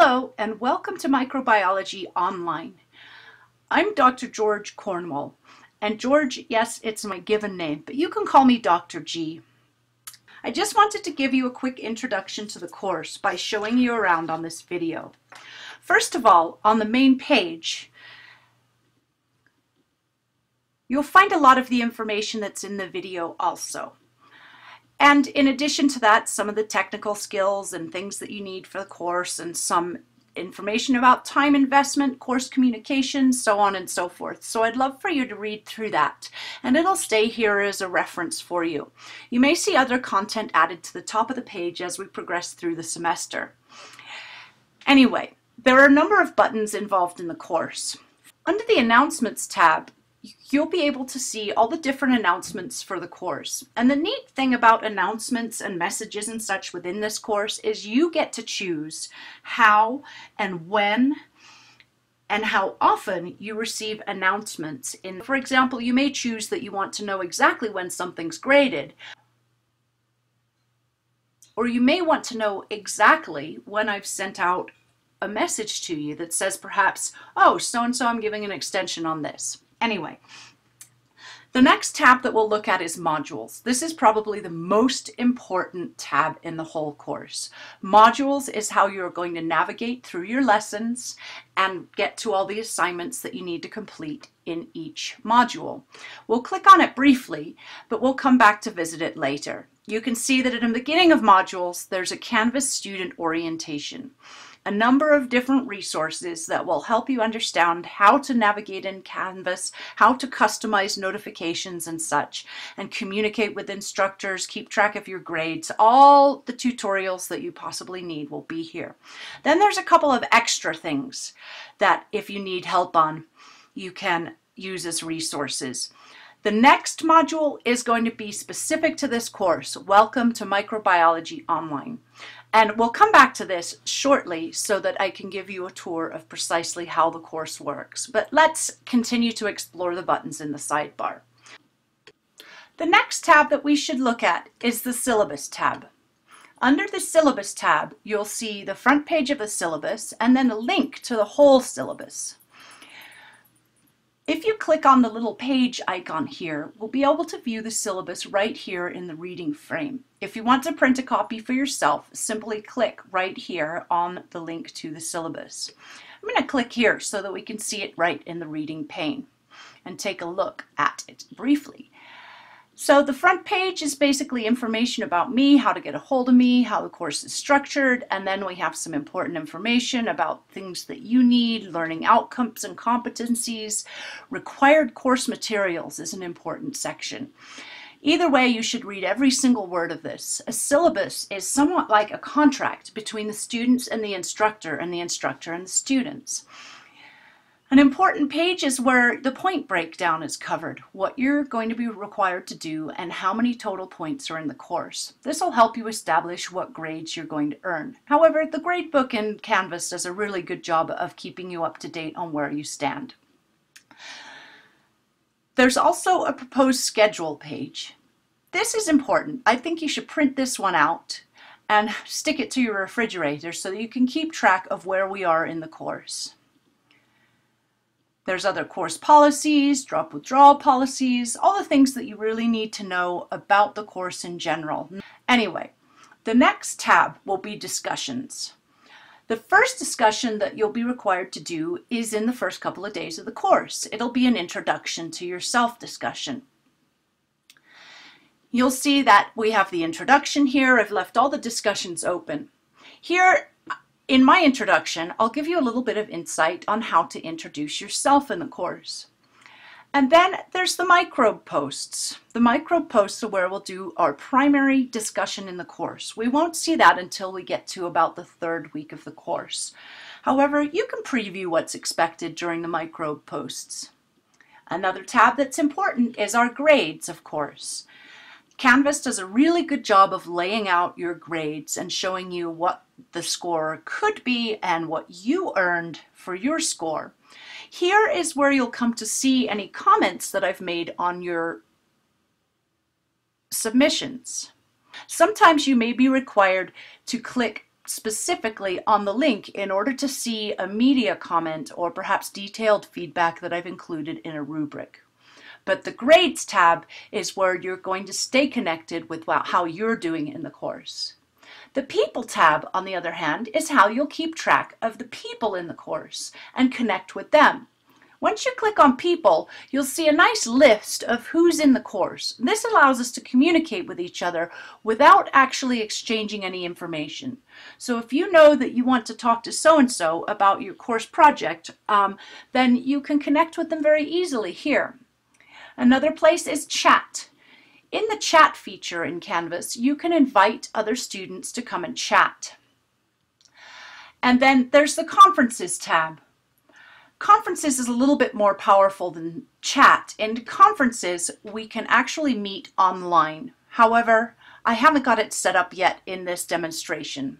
Hello and welcome to Microbiology Online. I'm Dr. George Cornwall, and George, yes, it's my given name, but you can call me Dr. G. I just wanted to give you a quick introduction to the course by showing you around on this video. First of all, on the main page, you'll find a lot of the information that's in the video also. And in addition to that, some of the technical skills and things that you need for the course and some information about time investment, course communication, so on and so forth. So I'd love for you to read through that, and it'll stay here as a reference for you. You may see other content added to the top of the page as we progress through the semester. Anyway, there are a number of buttons involved in the course. Under the Announcements tab, you'll be able to see all the different announcements for the course. And the neat thing about announcements and messages and such within this course is you get to choose how and when and how often you receive announcements. For example, you may choose that you want to know exactly when something's graded, or you may want to know exactly when I've sent out a message to you that says perhaps, oh, so-and-so, I'm giving an extension on this. Anyway, the next tab that we'll look at is modules. This is probably the most important tab in the whole course. Modules is how you're going to navigate through your lessons and get to all the assignments that you need to complete in each module. We'll click on it briefly, but we'll come back to visit it later. You can see that at the beginning of modules, there's a Canvas student orientation. A number of different resources that will help you understand how to navigate in Canvas, how to customize notifications and such, and communicate with instructors, keep track of your grades. All the tutorials that you possibly need will be here. Then there's a couple of extra things that if you need help on, you can use as resources. The next module is going to be specific to this course. Welcome to Microbiology Online. And we'll come back to this shortly so that I can give you a tour of precisely how the course works. But let's continue to explore the buttons in the sidebar. The next tab that we should look at is the Syllabus tab. Under the Syllabus tab, you'll see the front page of the syllabus and then a link to the whole syllabus. If you click on the little page icon here, we'll be able to view the syllabus right here in the reading frame. If you want to print a copy for yourself, simply click right here on the link to the syllabus. I'm going to click here so that we can see it right in the reading pane and take a look at it briefly. So the front page is basically information about me, how to get a hold of me, how the course is structured, and then we have some important information about things that you need, learning outcomes and competencies. Required course materials is an important section. Either way, you should read every single word of this. A syllabus is somewhat like a contract between the students and the instructor and the students. An important page is where the point breakdown is covered, what you're going to be required to do, and how many total points are in the course. This will help you establish what grades you're going to earn. However, the gradebook in Canvas does a really good job of keeping you up to date on where you stand. There's also a proposed schedule page. This is important. I think you should print this one out and stick it to your refrigerator so that you can keep track of where we are in the course. There's other course policies, drop withdrawal policies, all the things that you really need to know about the course in general. Anyway, the next tab will be discussions. The first discussion that you'll be required to do is in the first couple of days of the course. It'll be an introduction to yourself discussion. You'll see that we have the introduction here. I've left all the discussions open. Here, in my introduction, I'll give you a little bit of insight on how to introduce yourself in the course. And then there's the microbe posts. The microbe posts are where we'll do our primary discussion in the course. We won't see that until we get to about the third week of the course. However, you can preview what's expected during the microbe posts. Another tab that's important is our grades, of course. Canvas does a really good job of laying out your grades and showing you what the score could be and what you earned for your score. Here is where you'll come to see any comments that I've made on your submissions. Sometimes you may be required to click specifically on the link in order to see a media comment or perhaps detailed feedback that I've included in a rubric. But the Grades tab is where you're going to stay connected with how you're doing in the course. The People tab, on the other hand, is how you'll keep track of the people in the course and connect with them. Once you click on People, you'll see a nice list of who's in the course. This allows us to communicate with each other without actually exchanging any information. So if you know that you want to talk to so-and-so about your course project, then you can connect with them very easily here. Another place is Chat. In the Chat feature in Canvas, you can invite other students to come and chat. And then there's the Conferences tab. Conferences is a little bit more powerful than Chat. In Conferences, we can actually meet online. However, I haven't got it set up yet in this demonstration.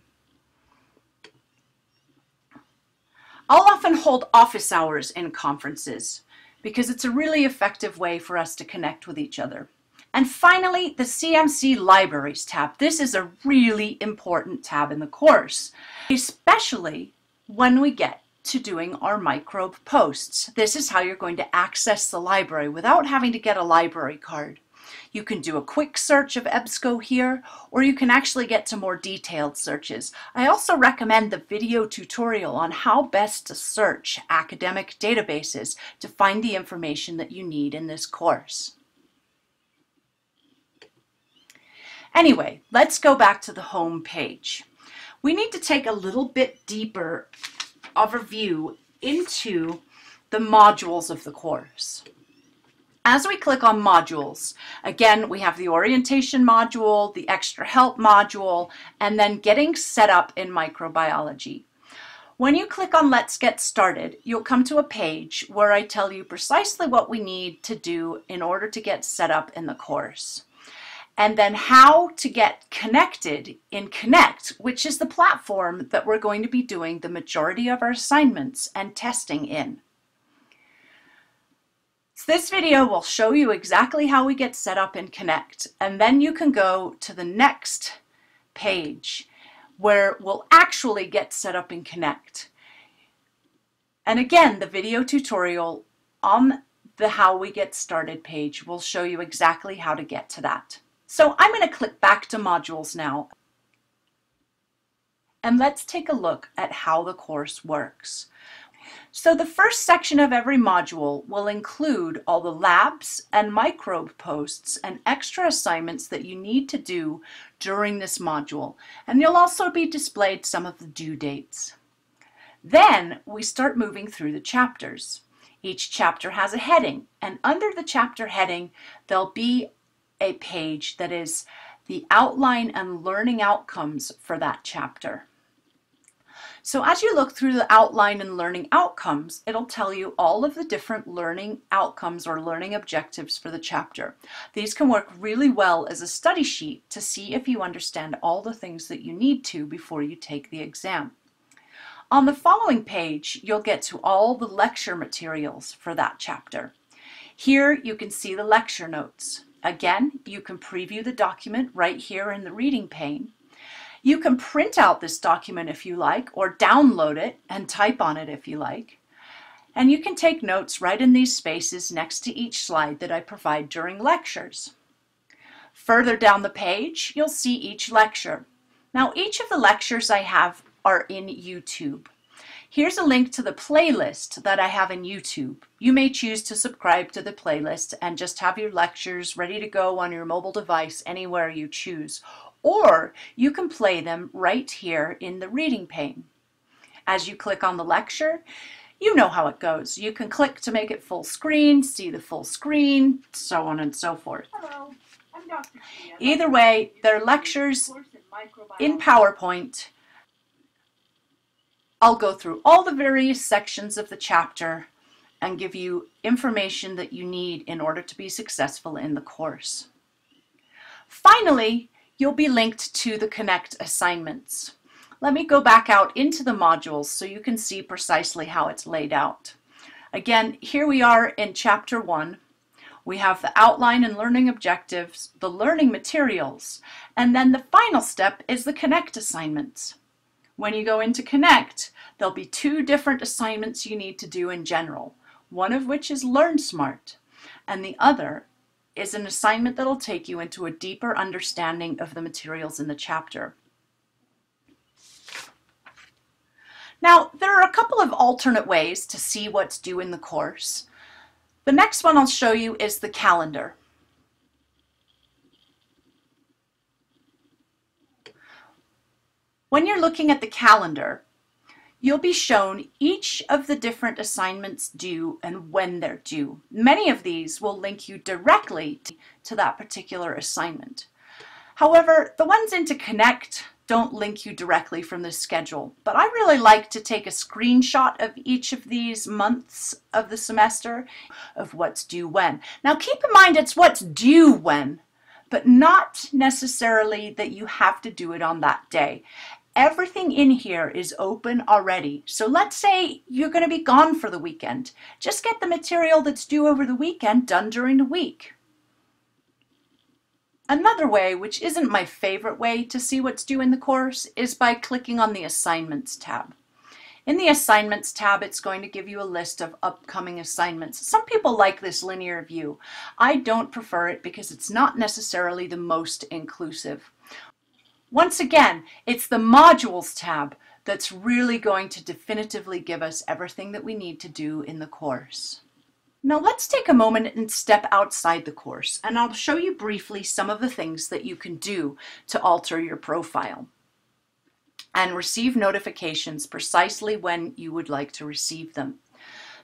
I'll often hold office hours in conferences because it's a really effective way for us to connect with each other. And finally, the CMC Libraries tab. This is a really important tab in the course, especially when we get to doing our microbe posts. This is how you're going to access the library without having to get a library card. You can do a quick search of EBSCO here, or you can actually get to more detailed searches. I also recommend the video tutorial on how best to search academic databases to find the information that you need in this course. Anyway, let's go back to the home page. We need to take a little bit deeper of a view into the modules of the course. As we click on modules, again, we have the orientation module, the extra help module, and then getting set up in microbiology. When you click on Let's Get Started, you'll come to a page where I tell you precisely what we need to do in order to get set up in the course. And then how to get connected in Connect, which is the platform that we're going to be doing the majority of our assignments and testing in. So this video will show you exactly how we get set up in Connect, and then you can go to the next page where we'll actually get set up in Connect. And again, the video tutorial on the How We Get Started page will show you exactly how to get to that. So I'm going to click back to modules now, and let's take a look at how the course works. So the first section of every module will include all the labs and microbe posts and extra assignments that you need to do during this module, and you'll also be displayed some of the due dates. Then we start moving through the chapters. Each chapter has a heading, and under the chapter heading there'll be a page that is the outline and learning outcomes for that chapter. So as you look through the outline and learning outcomes, it'll tell you all of the different learning outcomes or learning objectives for the chapter. These can work really well as a study sheet to see if you understand all the things that you need to before you take the exam. On the following page, you'll get to all the lecture materials for that chapter. Here you can see the lecture notes. Again, you can preview the document right here in the reading pane. You can print out this document if you like, or download it and type on it if you like. And you can take notes right in these spaces next to each slide that I provide during lectures. Further down the page, you'll see each lecture. Now, each of the lectures I have are in YouTube. Here's a link to the playlist that I have in YouTube. You may choose to subscribe to the playlist and just have your lectures ready to go on your mobile device anywhere you choose. Or you can play them right here in the reading pane. As you click on the lecture, you know how it goes. You can click to make it full screen, see the full screen, so on and so forth. Hello, I'm Dr.G. Either way, they're lectures in PowerPoint. I'll go through all the various sections of the chapter and give you information that you need in order to be successful in the course. Finally, you'll be linked to the Connect assignments. Let me go back out into the modules so you can see precisely how it's laid out. Again, here we are in Chapter 1. We have the outline and learning objectives, the learning materials, and then the final step is the Connect assignments. When you go into Connect, there'll be 2 different assignments you need to do in general, one of which is Learn Smart, and the other is an assignment that'll take you into a deeper understanding of the materials in the chapter. Now, there are a couple of alternate ways to see what's due in the course. The next one I'll show you is the calendar. When you're looking at the calendar, you'll be shown each of the different assignments due and when they're due. Many of these will link you directly to that particular assignment. However, the ones into Connect don't link you directly from the schedule, but I really like to take a screenshot of each of these months of the semester of what's due when. Now keep in mind it's what's due when, but not necessarily that you have to do it on that day. Everything in here is open already. So let's say you're going to be gone for the weekend. Just get the material that's due over the weekend done during the week. Another way, which isn't my favorite way to see what's due in the course, is by clicking on the Assignments tab. In the Assignments tab, it's going to give you a list of upcoming assignments. Some people like this linear view. I don't prefer it because it's not necessarily the most inclusive. Once again, it's the Modules tab that's really going to definitively give us everything that we need to do in the course. Now let's take a moment and step outside the course, and I'll show you briefly some of the things that you can do to alter your profile and receive notifications precisely when you would like to receive them.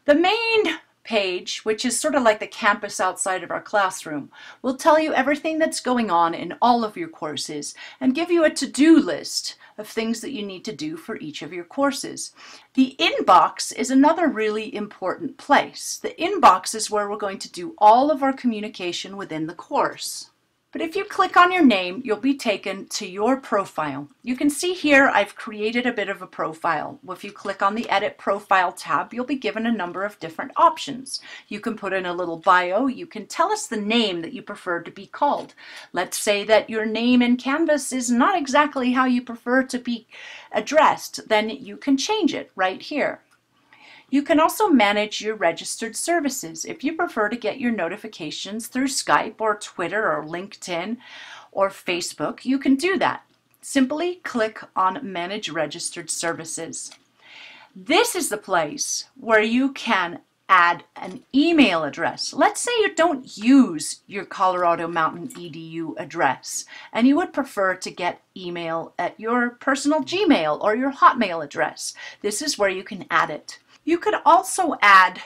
The main page, which is sort of like the campus outside of our classroom, will tell you everything that's going on in all of your courses and give you a to-do list of things that you need to do for each of your courses. The inbox is another really important place. The inbox is where we're going to do all of our communication within the course. But if you click on your name, you'll be taken to your profile. You can see here I've created a bit of a profile. If you click on the Edit Profile tab, you'll be given a number of different options. You can put in a little bio. You can tell us the name that you prefer to be called. Let's say that your name in Canvas is not exactly how you prefer to be addressed. Then you can change it right here. You can also manage your registered services. If you prefer to get your notifications through Skype or Twitter or LinkedIn or Facebook, you can do that. Simply click on Manage Registered Services. This is the place where you can add an email address. Let's say you don't use your Colorado Mountain EDU address and you would prefer to get email at your personal Gmail or your Hotmail address. This is where you can add it. You could also add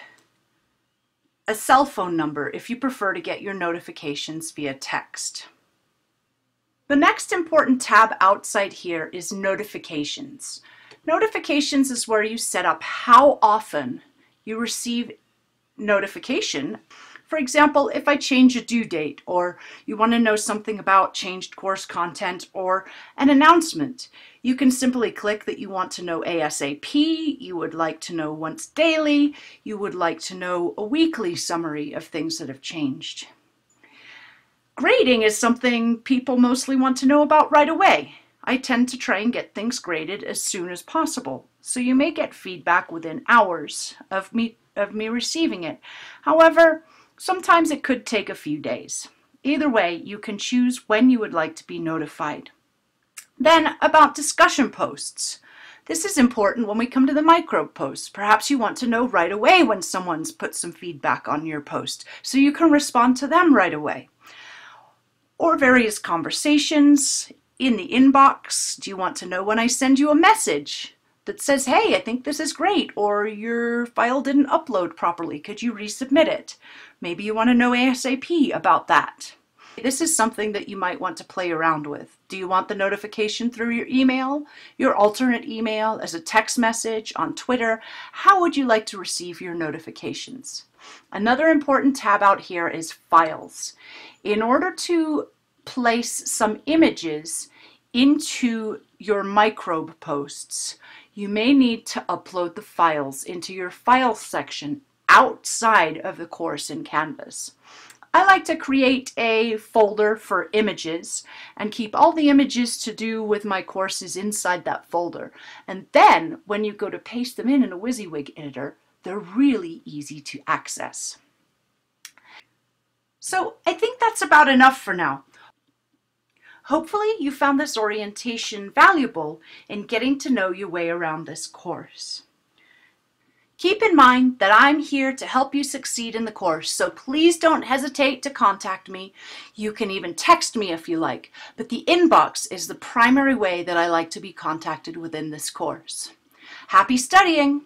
a cell phone number if you prefer to get your notifications via text. The next important tab outside here is Notifications. Notifications is where you set up how often you receive notification. For example, if I change a due date, or you want to know something about changed course content or an announcement, you can simply click that you want to know ASAP, you would like to know once daily, you would like to know a weekly summary of things that have changed. Grading is something people mostly want to know about right away. I tend to try and get things graded as soon as possible, so you may get feedback within hours of me receiving it. However, sometimes it could take a few days. Either way, you can choose when you would like to be notified. Then about discussion posts. This is important when we come to the micro posts. Perhaps you want to know right away when someone's put some feedback on your post, so you can respond to them right away. Or various conversations in the inbox. Do you want to know when I send you a message that says, hey, I think this is great, or your file didn't upload properly, could you resubmit it? Maybe you want to know ASAP about that. This is something that you might want to play around with. Do you want the notification through your email, your alternate email, as a text message, on Twitter? How would you like to receive your notifications? Another important tab out here is Files. In order to place some images into your microbe posts, you may need to upload the files into your Files section outside of the course in Canvas. I like to create a folder for images and keep all the images to do with my courses inside that folder. And then when you go to paste them in a WYSIWYG editor, they're really easy to access. So I think that's about enough for now. Hopefully you found this orientation valuable in getting to know your way around this course. Keep in mind that I'm here to help you succeed in the course, so please don't hesitate to contact me. You can even text me if you like, but the inbox is the primary way that I like to be contacted within this course. Happy studying!